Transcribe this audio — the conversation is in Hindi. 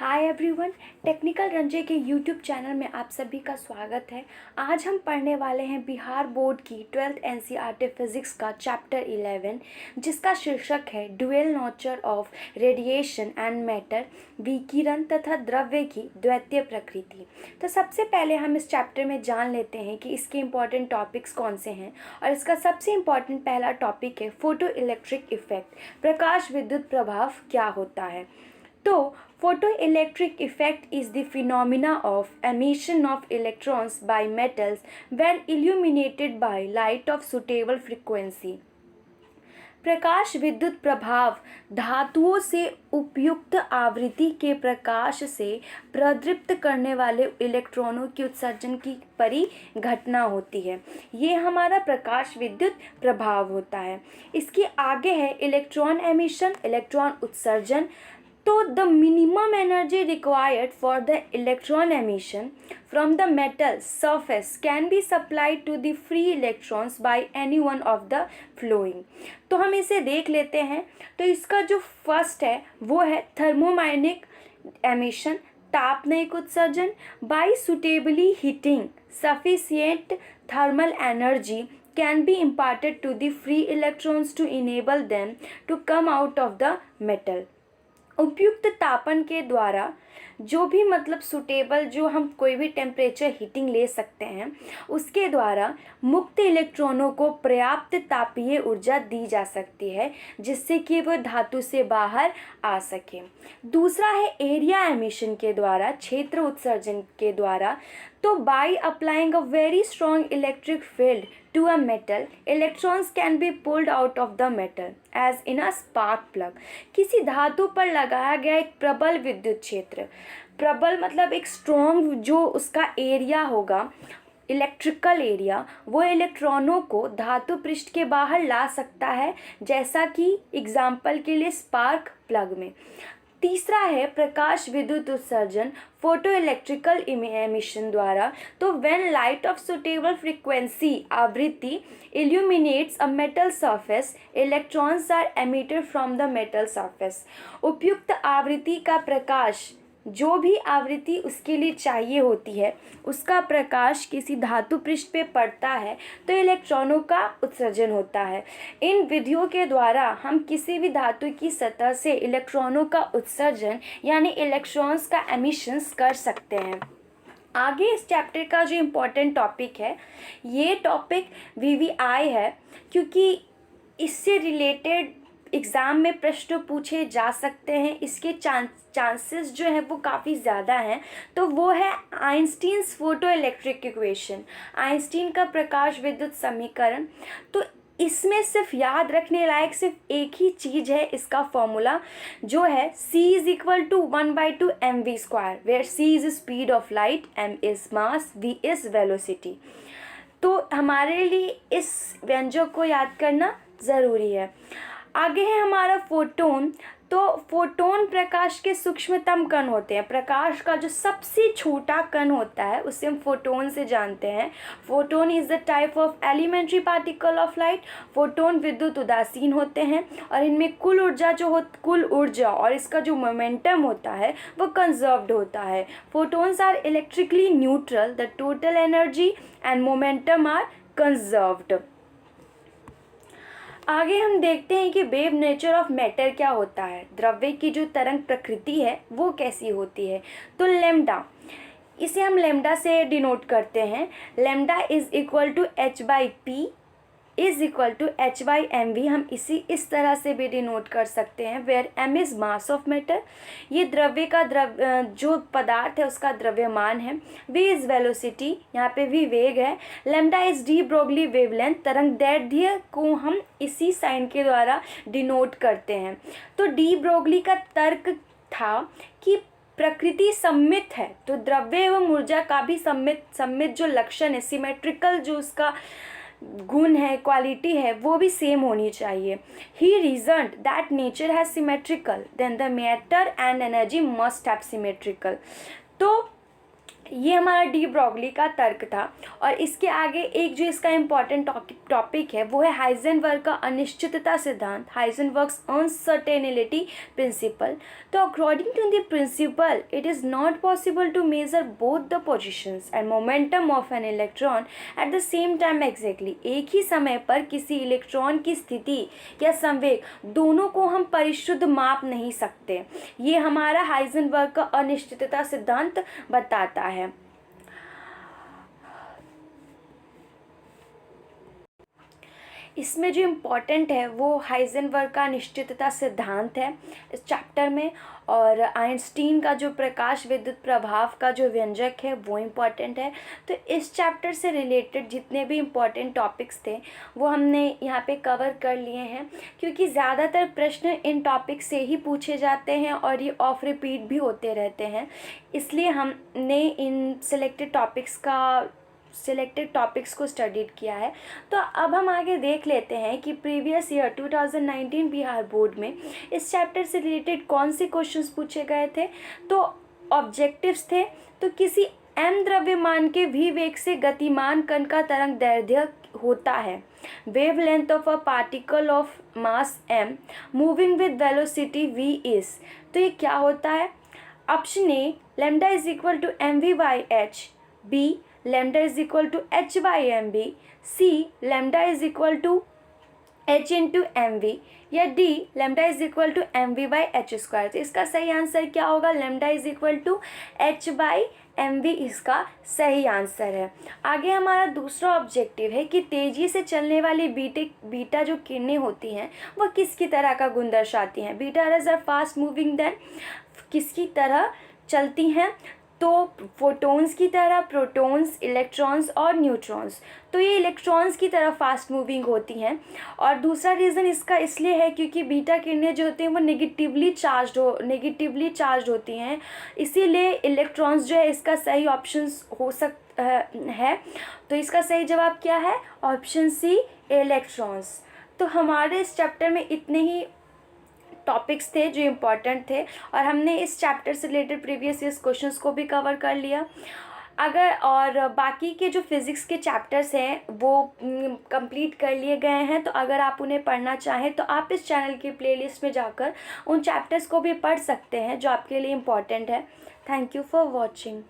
हाय एवरीवन, टेक्निकल रंजे के यूट्यूब चैनल में आप सभी का स्वागत है। आज हम पढ़ने वाले हैं बिहार बोर्ड की 12th एनसीईआरटी फिजिक्स का चैप्टर 11, जिसका शीर्षक है dual nature of radiation and matter, विकिरण तथा द्रव्य की द्वैतीय प्रकृति। तो सबसे पहले हम इस चैप्टर में जान लेते हैं कि इसके इम्पॉर्टेंट टॉपिक्स कौन से हैं। और इसका सबसे इम्पॉर्टेंट पहला टॉपिक है फोटो इलेक्ट्रिक इफेक्ट, प्रकाश विद्युत प्रभाव क्या होता है। तो photoelectric effect is the phenomena of emission of electrons by metals when illuminated by light of suitable frequency। प्रकाश विद्युत प्रभाव धातुओं से उपयुक्त आवृत्ति के प्रकाश से प्रदीप्त करने वाले इलेक्ट्रॉनों के उत्सर्जन की परिघटना होती है। ये हमारा प्रकाश विद्युत प्रभाव होता है। इसके आगे है इलेक्ट्रॉन एमिशन, इलेक्ट्रॉन उत्सर्जन। तो the minimum energy required for the electron emission from the metal surface can be supplied to the free electrons by any one of the flowing। तो हम इसे देख लेते हैं। तो इसका जो फर्स्ट है वो है थर्मोमाइनिक एमिशन, तापनिक उत्सर्जन। By suitably heating sufficient thermal energy can be imparted to the free electrons to enable them to come out of the metal। उपयुक्त तापन के द्वारा जो भी सुटेबल, जो हम कोई भी टेम्परेचर हीटिंग ले सकते हैं, उसके द्वारा मुक्त इलेक्ट्रॉनों को पर्याप्त तापीय ऊर्जा दी जा सकती है जिससे कि वह धातु से बाहर आ सके। दूसरा है एरिया एमिशन के द्वारा, क्षेत्र उत्सर्जन के द्वारा। तो by applying a very strong electric field to a metal, electrons can be pulled out of the metal as in a spark plug. किसी धातु पर लगाया गया एक प्रबल विद्युत क्षेत्र, प्रबल मतलब एक स्ट्रॉन्ग, जो उसका एरिया होगा, इलेक्ट्रिकल एरिया, वो इलेक्ट्रॉनों को धातु पृष्ठ के बाहर ला सकता है, जैसा कि एग्जाम्पल के लिए स्पार्क प्लग में। तीसरा है प्रकाश विद्युत उत्सर्जन, फोटो इलेक्ट्रिकल एमिशन द्वारा। तो when light of suitable frequency आवृत्ति illuminates a metal surface, electrons are emitted from the metal surface। उपयुक्त आवृत्ति का प्रकाश, जो भी आवृत्ति उसके लिए चाहिए होती है, उसका प्रकाश किसी धातु पृष्ठ पे पड़ता है तो इलेक्ट्रॉनों का उत्सर्जन होता है। इन विधियों के द्वारा हम किसी भी धातु की सतह से इलेक्ट्रॉनों का उत्सर्जन यानी इलेक्ट्रॉन्स का एमिशंस कर सकते हैं। आगे इस चैप्टर का जो इम्पोर्टेंट टॉपिक है, ये टॉपिक वीवीआई है, क्योंकि इससे रिलेटेड एग्ज़ाम में प्रश्न पूछे जा सकते हैं। इसके चांसेस जो है वो काफ़ी ज़्यादा हैं। तो वो है Einstein's photo electric equation, Einstein का प्रकाश विद्युत समीकरण। तो इसमें सिर्फ याद रखने लायक सिर्फ एक ही चीज़ है, इसका फॉर्मूला जो है C is equal to 1/2 mv², where C is speed of light, m is mass, v is velocity. तो हमारे लिए इस व्यंजक को याद करना ज़रूरी है। आगे है हमारा फोटोन। तो फोटोन प्रकाश के सूक्ष्मतम कण होते हैं। प्रकाश का जो सबसे छोटा कण होता है उसे हम फोटोन से जानते हैं। Photon is the type of elementary particle of light. Photon विद्युत उदासीन होते हैं और इनमें कुल ऊर्जा और इसका जो मोमेंटम होता है वो कंजर्व्ड होता है। Photons are electrically neutral, the total energy and momentum are conserved. आगे हम देखते हैं कि वेव नेचर ऑफ मैटर क्या होता है, द्रव्य की जो तरंग प्रकृति है वो कैसी होती है। तो लेम्डा, इसे हम लेम्डा से डिनोट करते हैं। Lambda is equal to h/p is equal to h/mv। हम इस तरह से भी डिनोट कर सकते हैं, where m is mass of matter. ये द्रव्य का जो पदार्थ है उसका द्रव्यमान है। v इज वेलोसिटी, यहाँ पे v वेग है। Lambda is de Broglie wavelength, तरंग दैर्ध्य को हम इसी साइन के द्वारा डिनोट करते हैं। तो डी ब्रोगली का तर्क था कि प्रकृति सम्मित है, तो द्रव्य एवं ऊर्जा का भी सम्मित जो लक्षण है, सिमेट्रिकल जो उसका गुण है, क्वालिटी है, वो भी सेम होनी चाहिए। He reasoned that nature has symmetrical, then the matter and energy must have symmetrical. तो ये हमारा डी ब्रॉगली का तर्क था। और इसके आगे एक जो इसका इम्पॉर्टेंट टॉपिक है वो है हाइजेनबर्ग का अनिश्चितता सिद्धांत, हाइजेनबर्ग्स अनसर्टेनिटी प्रिंसिपल। तो according to the principle it is not possible to measure both the positions and momentum of an electron at the same time exactly. एक ही समय पर किसी इलेक्ट्रॉन की स्थिति या संवेग दोनों को हम परिशुद्ध माप नहीं सकते। ये हमारा हाइजेनबर्ग का अनिश्चितता सिद्धांत बताता है। इसमें जो इम्पॉर्टेंट है वो हाइजेनबर्ग का अनिश्चितता सिद्धांत है इस चैप्टर में, और आइंस्टीन का जो प्रकाश विद्युत प्रभाव का जो व्यंजक है वो इम्पॉर्टेंट है। तो इस चैप्टर से रिलेटेड जितने भी इम्पॉर्टेंट टॉपिक्स थे वो हमने यहाँ पे कवर कर लिए हैं, क्योंकि ज़्यादातर प्रश्न इन टॉपिक से ही पूछे जाते हैं और ये ऑफ रिपीट भी होते रहते हैं, इसलिए हमने इन सिलेक्टेड टॉपिक्स को स्टडीड किया है। तो अब हम आगे देख लेते हैं कि प्रीवियस ईयर 2019 बिहार बोर्ड में इस चैप्टर से रिलेटेड कौन से क्वेश्चंस पूछे गए थे। तो ऑब्जेक्टिव्स थे, तो किसी m द्रव्यमान के v वेग से गतिमान कण का तरंग दैर्ध्य होता है wave length of a particle of mass m moving with velocity v is. तो ये क्या होता है? Option A lambda is equal to mv/h, B lambda is equal to h/mv, C lambda is equal to h into M V, या D lambda is equal to mv/h²। तो इसका सही आंसर क्या होगा? Lambda is equal to h/mv इसका सही आंसर है। आगे हमारा दूसरा ऑब्जेक्टिव है कि तेज़ी से चलने वाली बीटा जो किरणें होती हैं वह किसकी तरह का गुण दर्शाती हैं। Beta rays are fast moving than किसकी तरह चलती हैं? तो फोटॉन्स की तरह, प्रोटॉन्स, इलेक्ट्रॉन्स और न्यूट्रॉन्स। तो ये इलेक्ट्रॉन्स की तरह फास्ट मूविंग होती हैं। और दूसरा रीज़न इसका इसलिए है क्योंकि बीटा किरणें जो होती हैं वो नेगेटिवली चार्ज होती हैं, इसीलिए इलेक्ट्रॉन्स जो है इसका सही ऑप्शन हो है। तो इसका सही जवाब क्या है? Option C electrons. तो हमारे इस चैप्टर में इतने ही टॉपिक्स थे जो इम्पॉर्टेंट थे, और हमने इस चैप्टर से रिलेटेड प्रीवियस ईयर्स क्वेश्चंस को भी कवर कर लिया। और बाकी के जो फिज़िक्स के चैप्टर्स हैं वो कंप्लीट कर लिए गए हैं। तो अगर आप उन्हें पढ़ना चाहें तो आप इस चैनल की प्लेलिस्ट में जाकर उन चैप्टर्स को भी पढ़ सकते हैं जो आपके लिए इम्पॉर्टेंट है। Thank you for watching.